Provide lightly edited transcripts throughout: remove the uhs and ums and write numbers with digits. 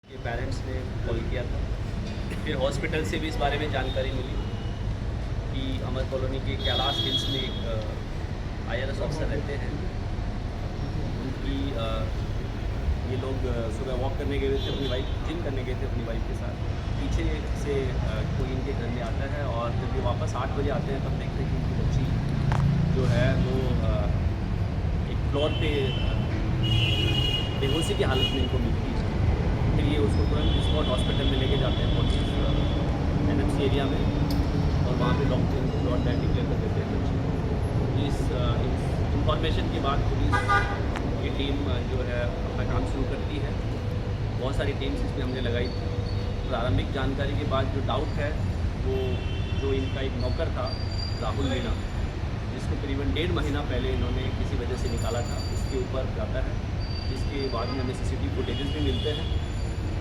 के पेरेंट्स ने कॉल किया था। फिर हॉस्पिटल से भी इस बारे में जानकारी मिली कि अमर कॉलोनी के कैलाश हिल्स में एक IRS ऑफिसर रहते हैं। उनकी ये लोग सुबह वॉक करने गए थे, अपनी वाइफ जिम करने गए थे अपनी वाइफ के साथ। पीछे से कोई इनके घर में आता है और जब ये वापस 8 बजे आते हैं तब देखते हैं कि उनकी बच्ची जो है वो एक फ्लोर पे बेहोशी की हालत में इनको मिलती है। फिर ये उसको तुरंत स्पॉट हॉस्पिटल में लेके जाते हैं फोर्टिस NMC एरिया में, और वहाँ पे डॉक्टर इनको नॉट डेड डिक्लेयर कर देते हैं बच्चे। इस इंफॉर्मेशन के बाद पुलिस की टीम जो है अपना काम शुरू करती है। बहुत सारी टीम्स इसमें हमने लगाई थी। प्रारंभिक जानकारी के बाद जो डाउट है वो जो इनका एक नौकर था राहुल मीणा, जिसको करीबन 1.5 महीना पहले इन्होंने किसी वजह से निकाला था, उसके ऊपर जाता है। जिसके बाद में हमें CCTV फुटेजेस भी मिलते हैं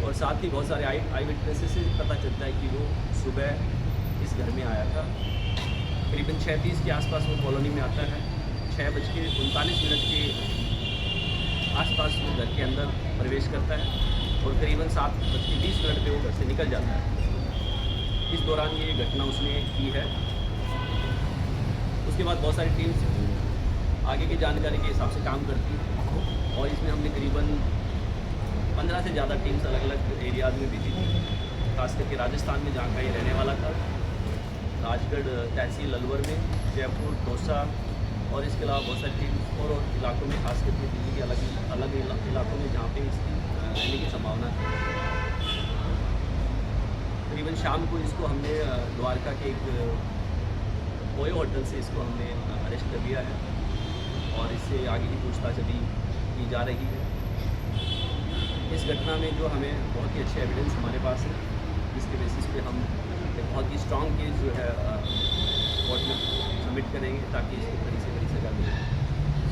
और साथ ही बहुत सारे आई विटनेसेस से पता चलता है कि वो सुबह इस घर में आया था। करीबन 6:30 के आसपास वो कॉलोनी में आता है। 6:39 के आसपास वो घर के अंदर प्रवेश करता है और करीबन 7:20 पे वो घर से निकल जाता है। इस दौरान ये घटना उसने की है। उसके बाद बहुत सारी टीम्स आगे की जानकारी के हिसाब से काम करती है और इसमें हमने करीबन 15 से ज़्यादा टीम्स अलग अलग एरियाज में भेजी थी। खास करके राजस्थान में जहाँ का ये रहने वाला था, राजगढ़ तहसील अलवर में, जयपुर, दौसा और इसके अलावा बहुत सारी टीम्स और इलाकों में, खास करके दिल्ली के अलग अलग इलाकों में जहाँ पे इसकी रहने की संभावना थी। करीबन शाम को इसको हमने द्वारका के एक ओयो होटल से इसको हमने अरेस्ट कर लिया है और इससे आगे की पूछताछ अभी की जा रही है। इस घटना में जो हमें बहुत ही अच्छे एविडेंस हमारे पास है, जिसके बेसिस पे हम एक बहुत ही स्ट्रॉन्ग केस जो है कोर्ट में सबमिट करेंगे ताकि इसको कड़ी से कड़ी सजा मिले।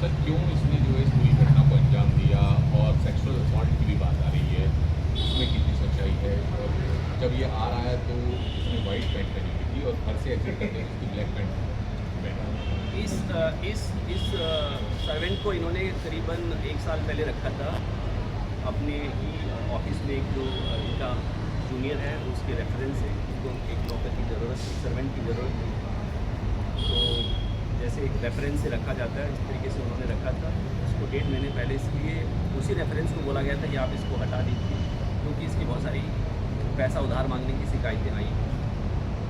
सर, क्यों इसने जो है इस पूरी घटना को अंजाम दिया और सेक्सुअल असॉल्ट की भी बात आ रही है, इसमें कितनी सच्चाई है? और जब ये आ रहा है तो इसने वाइट पैंट पहनी हुई थी और घर से एग्जिट करते हैं इसकी ब्लैक पैंट पहना। इस सर्वेंट को इन्होंने करीबन 1 साल पहले रखा था अपने ही ऑफिस में। एक जो इनका जूनियर है उसके रेफरेंस से उनको एक नौकर की ज़रूरत थी, सर्वेंट की ज़रूरत थी, तो जैसे एक रेफरेंस से रखा जाता है इस तरीके से उन्होंने रखा था। उसको 1.5 महीने पहले इसलिए उसी रेफरेंस को बोला गया था कि आप इसको हटा दीजिए, क्योंकि इसकी बहुत सारी पैसा उधार मांगने की शिकायतें आई।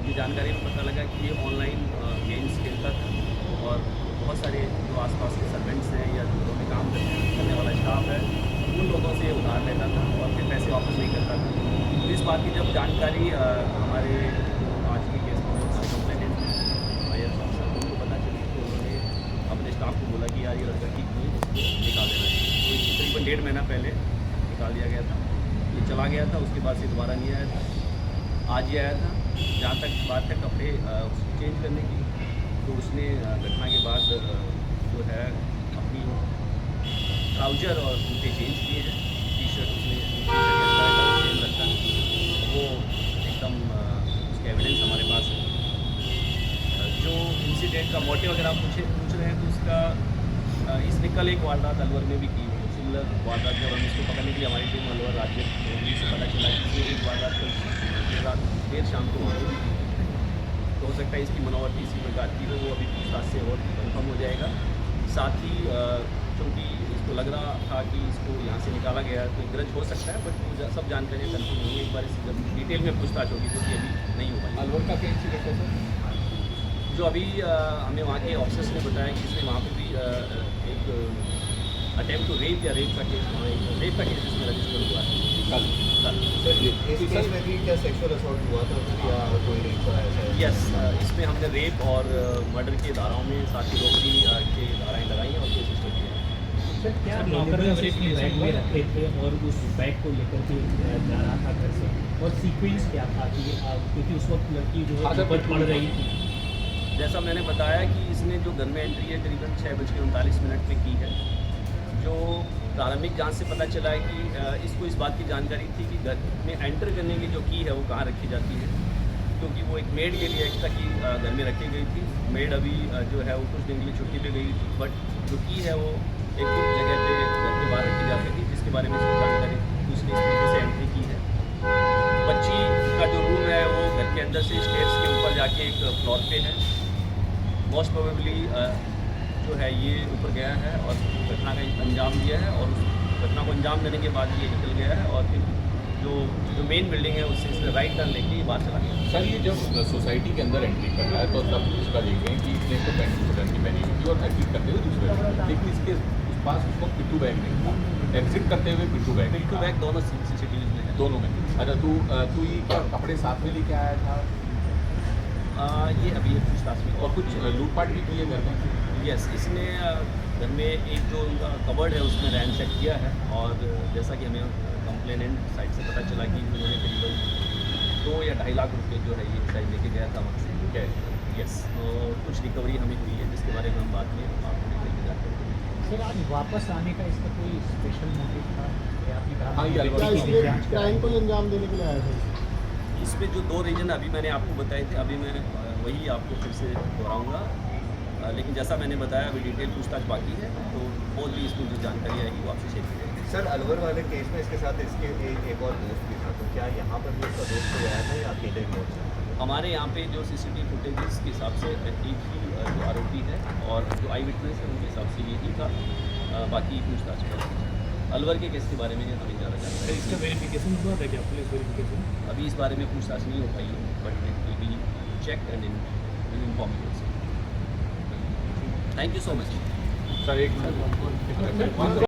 ये जानकारी में पता लगा कि ये ऑनलाइन गेम्स खेलता था और बहुत सारे जो आसपास के सर्वेंट्स हैं या जो में काम करने वाला स्टाफ है उन लोगों से उधार लेता था और फिर पैसे वापस नहीं करता था। तो इस बात की जब जानकारी हमारे आज के केस में कंप्लेनेंट IRS ऑफिसर उनको पता चली तो उन्होंने अपने स्टाफ को बोला कि यार ये लड़का ठीक नहीं, इसको निकाल देना चाहिए। तो तकरीबन 1.5 महीना पहले निकाल दिया गया था। ये चला गया था, उसके बाद से दोबारा नहीं आया था। आज ये आया था। जहाँ तक बात है कपड़े उसकी चेंज करने की, तो उसने घटना के बाद जो है अपनी ट्राउज़र और जूते चेंज किए हैं। टी-शर्ट उसने चेंज रखा है, वो एकदम उसके एविडेंस हमारे पास है। जो इंसिडेंट का मोटिव अगर आप पूछ रहे हैं तो उसका इसने कल एक वारदात अलवर में भी की है। सिमिलर वारदात जब हम इसको पकड़ने के लिए हमारी टीम अलवर राज्य से पता चला कि एक वारदात कल रात देर शाम को वहाँ भी की। तो हो सकता है इसकी मनोवृत्ति इसी प्रकार की हो, वो अभी पूछताछ से और कन्फर्म हो जाएगा। साथ ही चूँकि इसको लग रहा था कि इसको यहाँ से निकाला गया है तो ग्रज हो सकता है, बट वो सब जानकारी कन्फर्म नहीं है। एक बार इसकी जब डिटेल में पूछताछ होगी तो अभी नहीं हो पाएगी। अलवर का क्या इंसिडेंट है सर? जो अभी हमें वहाँ के ऑफिसर्स ने बताया कि इसने वहाँ पर भी एक अटेम्प्ट टू रेप या रेप का केस, वहाँ एक रेप का केस इसमें रजिस्टर हुआ है कल। इस केस में भी क्या सेक्सुअल असॉल्ट हुआ था या कोई रेप का ऐसा? यस, इसमें हमने रेप और मर्डर के धाराओं में साथ ही रोकड़ी के धाराएँ लगाई हैं और केस रजिस्टर किए हैं। सर, क्या नौकर ने अपने बैग में रखे थे और उस बैग को लेकर के जा रहा था घर से, और सीक्वेंस क्या था कि क्योंकि उस वक्त लड़की जो है ऊपर पड़ रही थी? जैसा मैंने बताया कि इसने जो घर में एंट्री है करीबन 6:39 पे की है। जो प्रारंभिक जांच से पता चला है कि इसको इस बात की जानकारी थी कि घर में एंटर करने की जो की है वो कहाँ रखी जाती है, क्योंकि वो एक मेड के लिए एक्स्ट्रा की घर में रखी गई थी। मेड अभी जो है वो कुछ दिन के लिए छुट्टी पे गई थी, बट जो की है वो एक जगह पे घर के बाहर रखी जाती थी, जिसके बारे में इसको जानकारी थी। उसने इस तरीके से एंट्री की है। इधर से स्टेयर्स के ऊपर जाके एक फ्लोर पे है। मोस्ट प्रोबेबली जो है ये ऊपर गया है और घटना का अंजाम दिया है, और उस घटना को अंजाम देने के बाद ये निकल गया है, और फिर जो मेन बिल्डिंग है उससे इसने राइट टर्न लेके ये बाहर चला गया। सर ये जब सोसाइटी के अंदर एंट्री कर रहा है तो तब उसका देखते हैं कि इसने तो पैंट स्टूडेंट की पहनी हुई थी और एग्जिट करते हुए दूसरे बैग, लेकिन इसके उस पास उसको पिट्ठू बैग नहीं था। एग्जिट करते हुए पिट्ठू बैग पिट्ठू बैग दोनों CCTV में है। दोनों में। अच्छा तू ये क्या कपड़े साथ में लेके आया था? ये अभी ये पूछताछ में। और कुछ लूटपाट भी की है घर में? यस, इसने घर में एक जो उनका कवर्ड है उसमें रैंचेक किया है, और जैसा कि हमें कंप्लेनेंट साइड से पता चला कि उन्होंने करीबन 2 या 2.5 लाख रुपये जो है ये शायद लेके गया था वहाँ से। ठीक है। यस, कुछ रिकवरी हमें हुई है जिसके बारे में हम बाद में आपको डिटेल में जानकारी देंगे। सर आज वापस आने का इसका कोई स्पेशल मोटिव था या आपने कहा हाँ, ये कि अलवर इसकी जांच करा क्राइम को अंजाम देने के लिए आया था। इसमें जो 2 रीजन अभी मैंने आपको बताए थे, अभी मैं वही आपको फिर से दोहराऊँगा, लेकिन जैसा मैंने बताया अभी डिटेल पूछताछ बाकी है, तो और भी इसमें जो जानकारी आएगी वो आपसे शेयर की जाएगी। सर अलवर वाले केस में इसके साथ इसके एक और दोस्त भी था, तो क्या यहाँ पर भी उसका दोस्त कोई आया था या अकेले ही पहुँचा? हमारे यहाँ पे जो CCTV फुटेजेस के हिसाब से एक ही जो आरोपी है और जो आई विटनेस है उनके हिसाब से यही था। बाकी पूछताछ में अलवर के केस के बारे में हमें ज़्यादा जानकारी इसका वेरिफिकेशन हुआ था क्या, पुलिस वेरिफिकेशन? अभी इस बारे में पूछताछ नहीं हो पाई है, but it will be check and inform you. Thank you so much. Sir एक